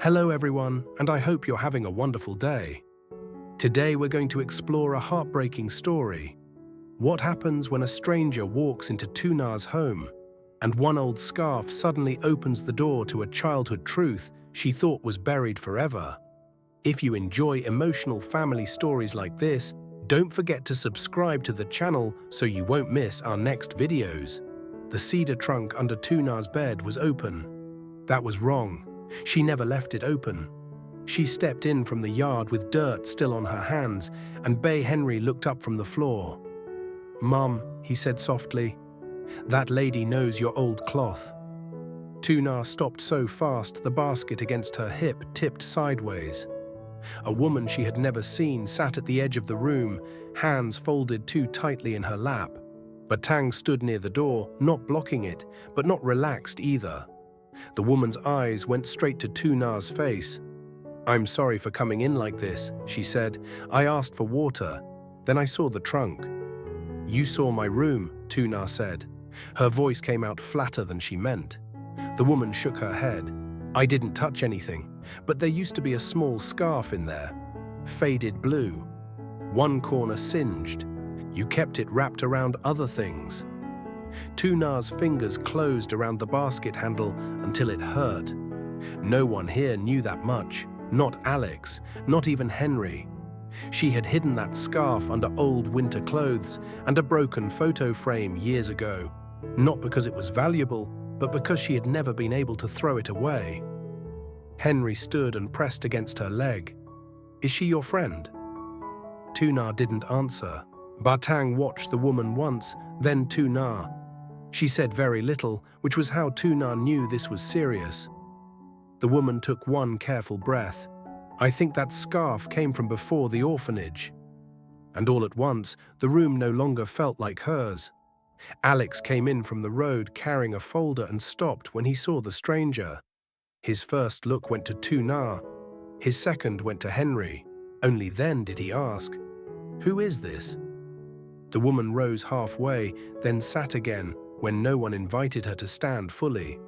Hello everyone, and I hope you're having a wonderful day. Today we're going to explore a heartbreaking story. What happens when a stranger walks into Tu Na's home, and one old scarf suddenly opens the door to a childhood truth she thought was buried forever? If you enjoy emotional family stories like this, don't forget to subscribe to the channel so you won't miss our next videos. The cedar trunk under Tu Na's bed was open. That was wrong. She never left it open. She stepped in from the yard with dirt still on her hands, and Bay Henry looked up from the floor. "Mum," he said softly, "that lady knows your old cloth." Tu Na stopped so fast the basket against her hip tipped sideways. A woman she had never seen sat at the edge of the room, hands folded too tightly in her lap. But Tang stood near the door, not blocking it, but not relaxed either. The woman's eyes went straight to Tu Na's face. "I'm sorry for coming in like this," she said. "I asked for water. Then I saw the trunk." "You saw my room," Tu Na said. Her voice came out flatter than she meant. The woman shook her head. "I didn't touch anything, but there used to be a small scarf in there. Faded blue. One corner singed. You kept it wrapped around other things." Tu Na's fingers closed around the basket handle until it hurt. No one here knew that much. Not Alex, not even Henry. She had hidden that scarf under old winter clothes and a broken photo frame years ago, not because it was valuable, but because she had never been able to throw it away. Henry stood and pressed against her leg. "Is she your friend?" Tu Na didn't answer. Tang watched the woman once, then Tu Na. She said very little, which was how Tu Na knew this was serious. The woman took one careful breath. "I think that scarf came from before the orphanage." And all at once, the room no longer felt like hers. Alex came in from the road carrying a folder and stopped when he saw the stranger. His first look went to Tu Na. His second went to Henry. Only then did he ask, "Who is this?" The woman rose halfway, then sat again when no one invited her to stand fully.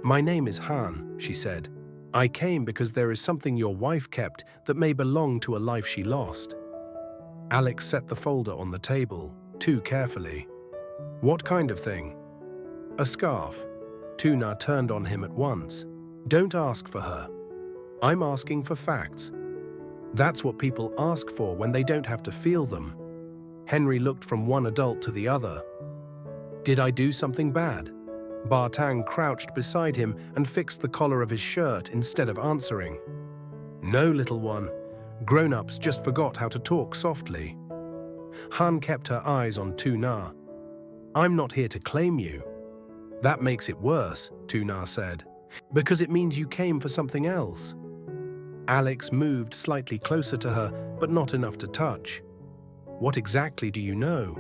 "My name is Han," she said. "I came because there is something your wife kept that may belong to a life she lost." Alex set the folder on the table, too carefully. "What kind of thing?" "A scarf." Tu Na turned on him at once. "Don't ask for her. I'm asking for facts. That's what people ask for when they don't have to feel them." Henry looked from one adult to the other. "Did I do something bad?" Tang crouched beside him and fixed the collar of his shirt instead of answering. "No, little one. Grown-ups just forgot how to talk softly." Han kept her eyes on Tu Na. "I'm not here to claim you." "That makes it worse," Tu Na said, "because it means you came for something else." Alex moved slightly closer to her, but not enough to touch. "What exactly do you know?"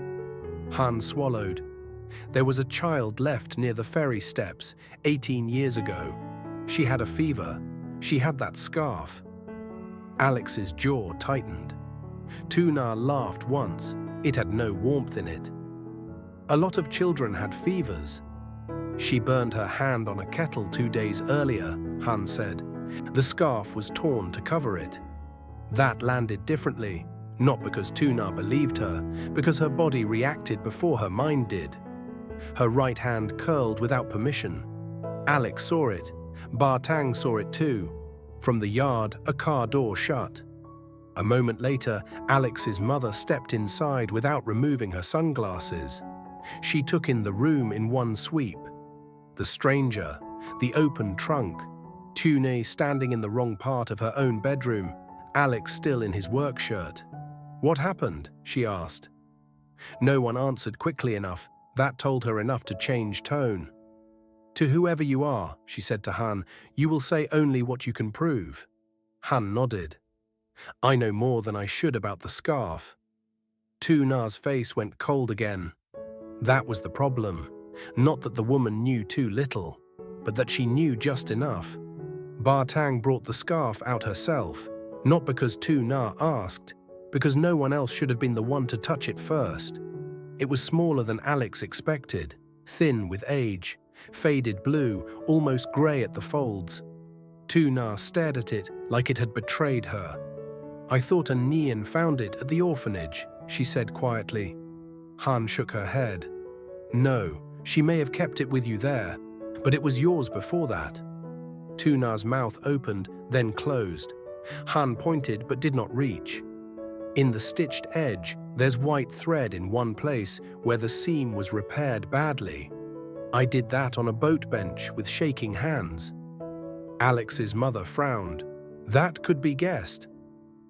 Han swallowed. "There was a child left near the ferry steps 18 years ago. She had a fever. She had that scarf." Alex's jaw tightened. Tu Na laughed once. It had no warmth in it. "A lot of children had fevers." "She burned her hand on a kettle 2 days earlier," Han said. "The scarf was torn to cover it. That landed differently. Not because Tu Na believed her, because her body reacted before her mind did. Her right hand curled without permission. Alex saw it. Tang saw it too. From the yard, a car door shut. A moment later, Alex's mother stepped inside without removing her sunglasses. She took in the room in one sweep. The stranger, the open trunk, Tu Na standing in the wrong part of her own bedroom, Alex still in his work shirt. "What happened?" she asked. No one answered quickly enough. That told her enough to change tone. "To whoever you are," she said to Han, "you will say only what you can prove." Han nodded. "I know more than I should about the scarf." Tu Na's face went cold again. That was the problem. Not that the woman knew too little, but that she knew just enough. Tang brought the scarf out herself, not because Tu Na asked, because no one else should have been the one to touch it first. It was smaller than Alex expected, thin with age, faded blue, almost grey at the folds. Tu Na stared at it like it had betrayed her. "I thought a Nian found it at the orphanage," she said quietly. Han shook her head. "No, she may have kept it with you there, but it was yours before that." Tu Na's mouth opened, then closed. Han pointed but did not reach. "In the stitched edge, there's white thread in one place where the seam was repaired badly. I did that on a boat bench with shaking hands." Alex's mother frowned. "That could be guessed."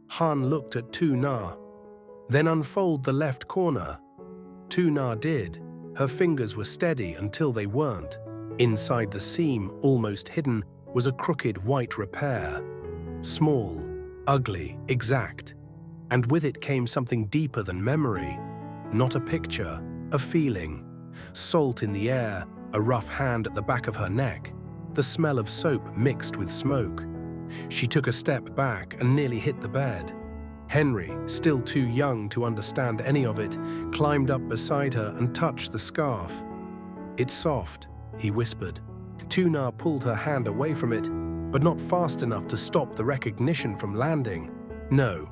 Han looked at Tu Na. "Then unfold the left corner." Tu Na did. Her fingers were steady until they weren't. Inside the seam, almost hidden, was a crooked white repair. Small, ugly, exact. And with it came something deeper than memory. Not a picture, a feeling. Salt in the air, a rough hand at the back of her neck. The smell of soap mixed with smoke. She took a step back and nearly hit the bed. Henry, still too young to understand any of it, climbed up beside her and touched the scarf. "It's soft," he whispered. Tu Na pulled her hand away from it, but not fast enough to stop the recognition from landing. "No."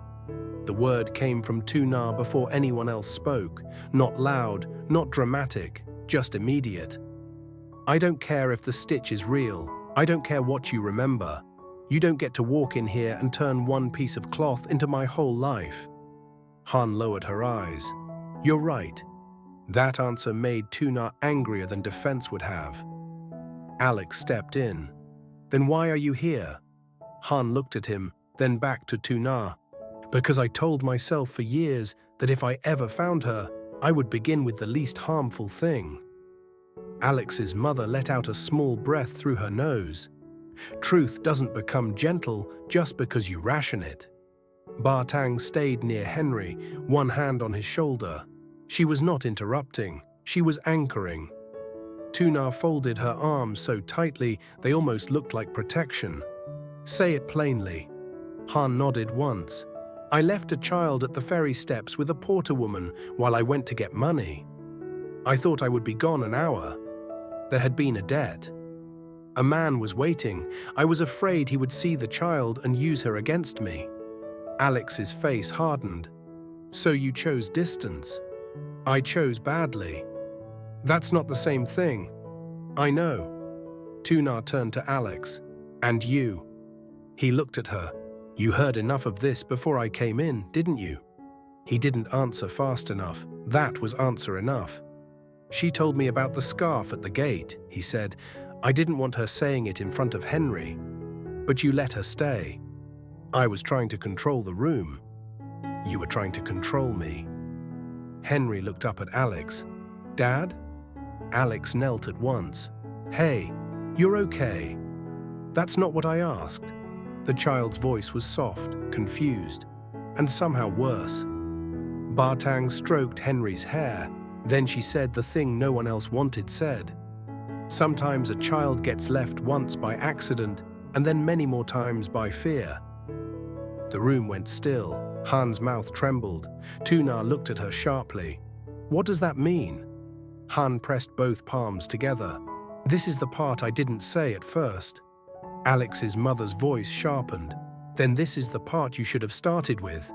The word came from Tu Na before anyone else spoke. Not loud, not dramatic, just immediate. "I don't care if the stitch is real. I don't care what you remember. You don't get to walk in here and turn one piece of cloth into my whole life." Han lowered her eyes. "You're right." That answer made Tu Na angrier than defense would have. Alex stepped in. "Then why are you here?" Han looked at him, then back to Tu Na. "Because I told myself for years that if I ever found her, I would begin with the least harmful thing." Alex's mother let out a small breath through her nose. "Truth doesn't become gentle just because you ration it." Bartang stayed near Henry, one hand on his shoulder. She was not interrupting, she was anchoring. Tu Na folded her arms so tightly they almost looked like protection. "Say it plainly." Han nodded once. "I left a child at the ferry steps with a porter woman while I went to get money. I thought I would be gone an hour. There had been a debt. A man was waiting. I was afraid he would see the child and use her against me." Alex's face hardened. "So you chose distance." "I chose badly." "That's not the same thing." "I know." Tu Na turned to Alex. "And you?" He looked at her. "You heard enough of this before I came in, didn't you?" He didn't answer fast enough. That was answer enough. "She told me about the scarf at the gate," he said. "I didn't want her saying it in front of Henry. But you let her stay." "I was trying to control the room." "You were trying to control me." Henry looked up at Alex. "Dad?" Alex knelt at once. "Hey, you're okay." "That's not what I asked." The child's voice was soft, confused, and somehow worse. Bartang stroked Henry's hair. Then she said the thing no one else wanted said. "Sometimes a child gets left once by accident, and then many more times by fear." The room went still. Han's mouth trembled. Tu Na looked at her sharply. "What does that mean?" Han pressed both palms together. "This is the part I didn't say at first." Alex's mother's voice sharpened. "Then this is the part you should have started with."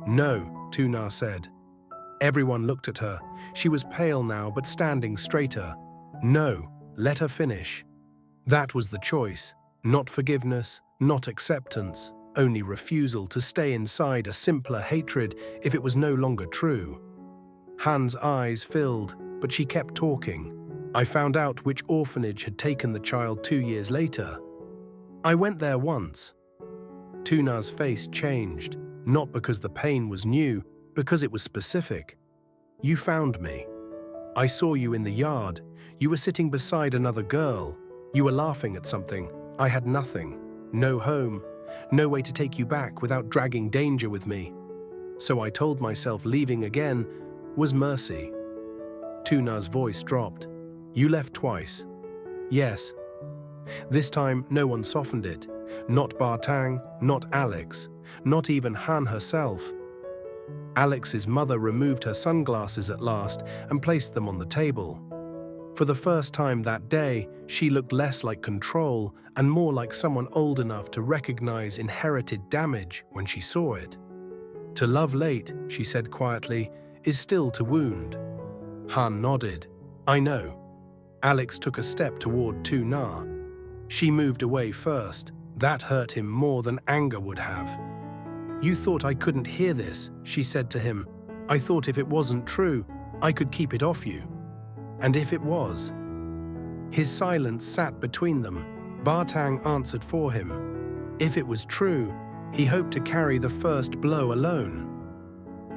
"No," Tu Na said. Everyone looked at her. She was pale now, but standing straighter. "No, let her finish." That was the choice. Not forgiveness, not acceptance, only refusal to stay inside a simpler hatred if it was no longer true. Han's eyes filled, but she kept talking. "I found out which orphanage had taken the child 2 years later. I went there once." Tu Na's face changed, not because the pain was new, because it was specific. "You found me. I saw you in the yard. You were sitting beside another girl. You were laughing at something. I had nothing. No home. No way to take you back without dragging danger with me. So I told myself leaving again was mercy." Tu Na's voice dropped. "You left twice." "Yes." This time, no one softened it. Not Bartang, not Alex, not even Han herself. Alex's mother removed her sunglasses at last and placed them on the table. For the first time that day, she looked less like control and more like someone old enough to recognize inherited damage when she saw it. To love late, she said quietly, is still to wound. Han nodded. I know. Alex took a step toward Tu Na. She moved away first. That hurt him more than anger would have. You thought I couldn't hear this, she said to him. I thought if it wasn't true, I could keep it off you. And if it was? His silence sat between them. Bartang answered for him. If it was true, he hoped to carry the first blow alone.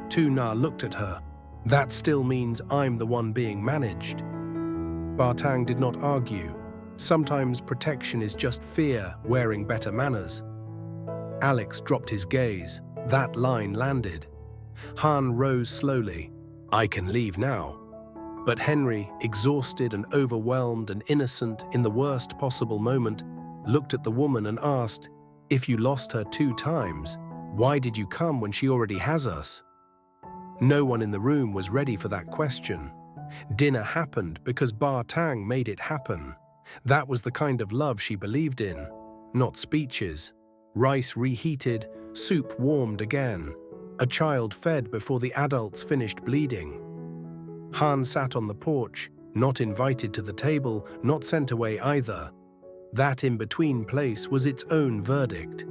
Tu Na looked at her. That still means I'm the one being managed. Bartang did not argue. Sometimes protection is just fear wearing better manners. Alex dropped his gaze. That line landed. Han rose slowly. I can leave now. But Henry, exhausted and overwhelmed and innocent in the worst possible moment, looked at the woman and asked, if you lost her 2 times, why did you come when she already has us? No one in the room was ready for that question. Dinner happened because Bartang made it happen. That was the kind of love she believed in, not speeches. Rice reheated, soup warmed again. A child fed before the adults finished bleeding. Han sat on the porch, not invited to the table, not sent away either. That in-between place was its own verdict.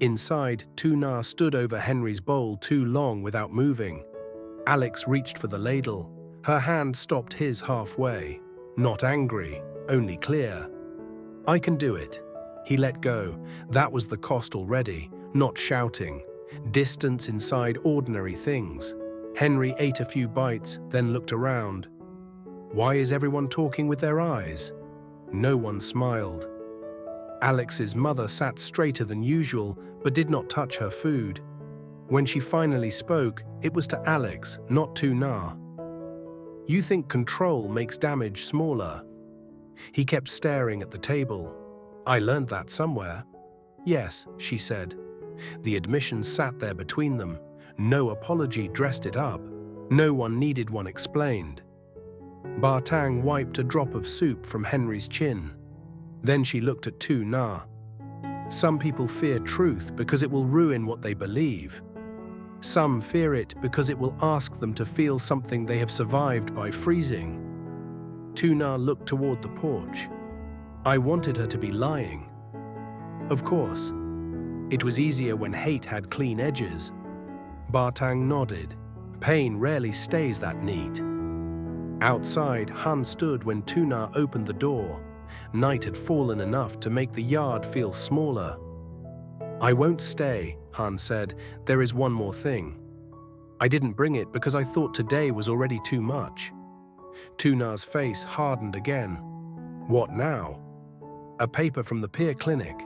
Inside, Tu Na stood over Henry's bowl too long without moving. Alex reached for the ladle. Her hand stopped his halfway. Not angry, only clear. I can do it. He let go. That was the cost already, not shouting. Distance inside ordinary things. Henry ate a few bites, then looked around. Why is everyone talking with their eyes? No one smiled. Alex's mother sat straighter than usual, but did not touch her food. When she finally spoke, it was to Alex, not Tu Na. You think control makes damage smaller? He kept staring at the table. I learned that somewhere. Yes, she said. The admission sat there between them. No apology dressed it up. No one needed one explained. Bartang wiped a drop of soup from Henry's chin. Then she looked at Tu Na. Some people fear truth because it will ruin what they believe. Some fear it because it will ask them to feel something they have survived by freezing. Tu Na looked toward the porch. I wanted her to be lying. Of course. It was easier when hate had clean edges. Bartang nodded. Pain rarely stays that neat. Outside, Han stood when Tu Na opened the door. Night had fallen enough to make the yard feel smaller. I won't stay, Han said. There is one more thing. I didn't bring it because I thought today was already too much. Tu Na's face hardened again. What now? A paper from the peer clinic.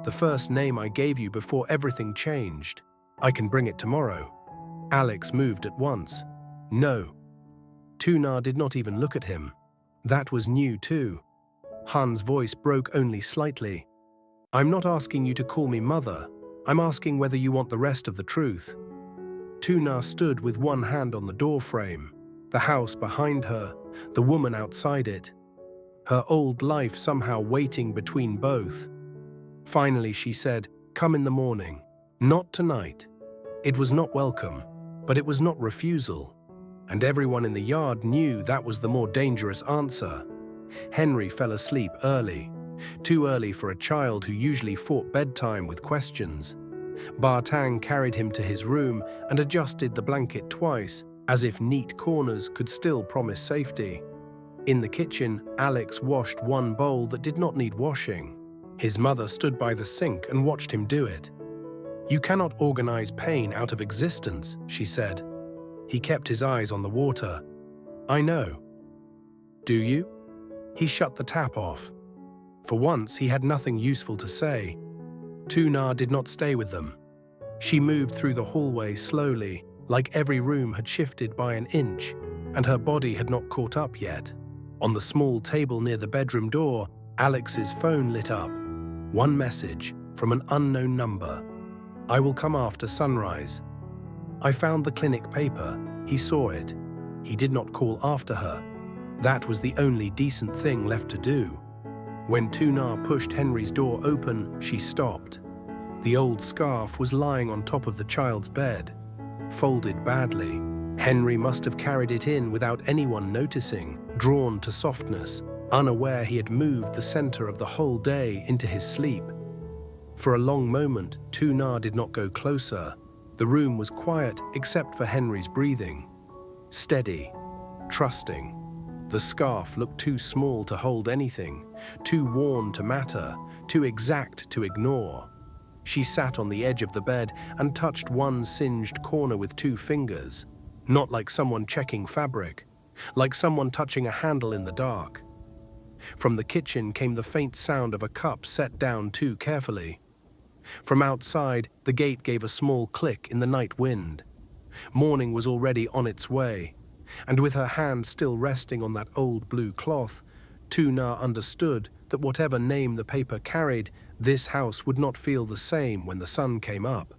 The first name I gave you before everything changed. I can bring it tomorrow. Alex moved at once. No. Tu Na did not even look at him. That was new too. Han's voice broke only slightly. I'm not asking you to call me mother. I'm asking whether you want the rest of the truth. Tu Na stood with one hand on the doorframe, the house behind her, the woman outside it. Her old life somehow waiting between both. Finally, she said, come in the morning. Not tonight. It was not welcome, but it was not refusal. And everyone in the yard knew that was the more dangerous answer. Henry fell asleep early. Too early for a child who usually fought bedtime with questions. Bartang carried him to his room and adjusted the blanket twice, as if neat corners could still promise safety. In the kitchen, Alex washed one bowl that did not need washing. His mother stood by the sink and watched him do it. You cannot organize pain out of existence, she said. He kept his eyes on the water. I know. Do you? He shut the tap off. For once, he had nothing useful to say. Tu Na did not stay with them. She moved through the hallway slowly, like every room had shifted by an inch, and her body had not caught up yet. On the small table near the bedroom door, Alex's phone lit up. One message from an unknown number. I will come after sunrise. I found the clinic paper. He saw it. He did not call after her. That was the only decent thing left to do. When Tu Na pushed Henry's door open, she stopped. The old scarf was lying on top of the child's bed, folded badly. Henry must have carried it in without anyone noticing, drawn to softness, unaware he had moved the center of the whole day into his sleep. For a long moment, Tu Na did not go closer. The room was quiet except for Henry's breathing. Steady, trusting. The scarf looked too small to hold anything, too worn to matter, too exact to ignore. She sat on the edge of the bed and touched one singed corner with 2 fingers, not like someone checking fabric, like someone touching a handle in the dark. From the kitchen came the faint sound of a cup set down too carefully. From outside, the gate gave a small click in the night wind. Morning was already on its way, and with her hand still resting on that old blue cloth, Tu Na understood that whatever name the paper carried, this house would not feel the same when the sun came up.